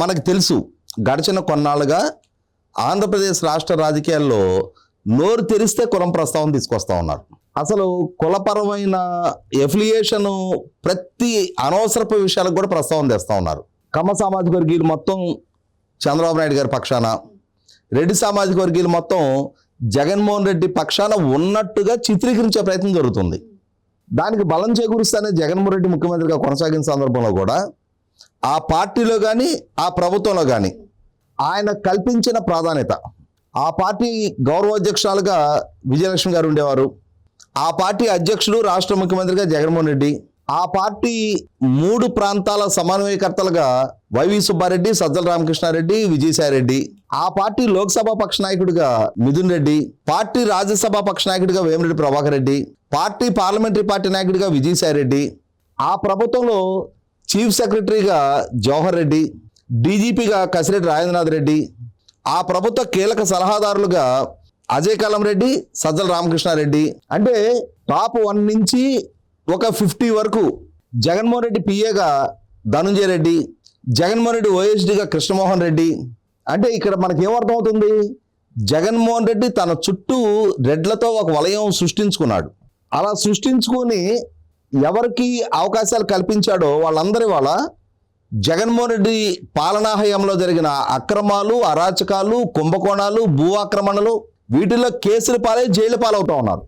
మనకు తెలుసు గడిచిన కొన్నాళ్ళుగా ఆంధ్రప్రదేశ్ రాష్ట్ర రాజకీయాల్లో నోరు తెరిస్తే కులం ప్రస్తావన తీసుకొస్తా ఉన్నారు. అసలు కులపరమైన ఎఫిలియేషన్ ప్రతి అనవసరపు విషయాలకు కూడా ప్రస్తావన తెస్తా ఉన్నారు. కమ్మ సామాజిక వర్గీయులు మొత్తం చంద్రబాబు నాయుడు గారి పక్షాన, రెడ్డి సామాజిక వర్గీయులు మొత్తం జగన్మోహన్ రెడ్డి పక్షాన ఉన్నట్టుగా చిత్రీకరించే ప్రయత్నం జరుగుతుంది. దానికి బలం చేకూరుస్తానే జగన్మోహన్ రెడ్డి ముఖ్యమంత్రిగా కొనసాగిన సందర్భంలో కూడా ఆ పార్టీలో కానీ ఆ ప్రభుత్వంలో కానీ ఆయన కల్పించిన ప్రాధాన్యత, ఆ పార్టీ గౌరవాధ్యక్షురాలుగా విజయలక్ష్మి గారు ఉండేవారు, ఆ పార్టీ అధ్యక్షుడు రాష్ట్ర ముఖ్యమంత్రిగా జగన్మోహన్ రెడ్డి, ఆ పార్టీ 3 ప్రాంతాల సమన్వయకర్తలుగా వైవి సుబ్బారెడ్డి, సజ్జల రామకృష్ణారెడ్డి, విజయసాయిరెడ్డి, ఆ పార్టీ లోక్సభ పక్ష నాయకుడిగా మిథున్ రెడ్డి, పార్టీ రాజ్యసభ పక్ష నాయకుడిగా Vemireddy Prabhakar Reddy, party parliamentary party నాయకుడిగా విజయసాయిరెడ్డి, ఆ ప్రభుత్వంలో చీఫ్ సెక్రటరీగా జవహర్ రెడ్డి, డీజీపీగా కసిరెడ్డి రాజేంద్రనాథ్ రెడ్డి, ఆ ప్రభుత్వ కీలక సలహాదారులుగా అజయ్ కలం రెడ్డి, సజ్జల రామకృష్ణారెడ్డి, అంటే టాప్ 1 నుంచి ఒక 50 వరకు జగన్మోహన్ రెడ్డి పిఏగా ధనుంజయ రెడ్డి, జగన్మోహన్ రెడ్డి ఓఎస్డీగా కృష్ణమోహన్ రెడ్డి. అంటే ఇక్కడ మనకి ఏమర్థమవుతుంది, జగన్మోహన్ రెడ్డి తన చుట్టూ రెడ్లతో ఒక వలయం సృష్టించుకున్నాడు. అలా సృష్టించుకొని ఎవరికి అవకాశాలు కల్పించాడో వాళ్ళందరి వల్ల జగన్మోహన్ రెడ్డి పాలనా హయాంలో జరిగిన అక్రమాలు, అరాచకాలు, కుంభకోణాలు, భూ ఆక్రమణలు వీటిల్లో కేసుల పాలై జైలు పాలవుతా ఉన్నారు.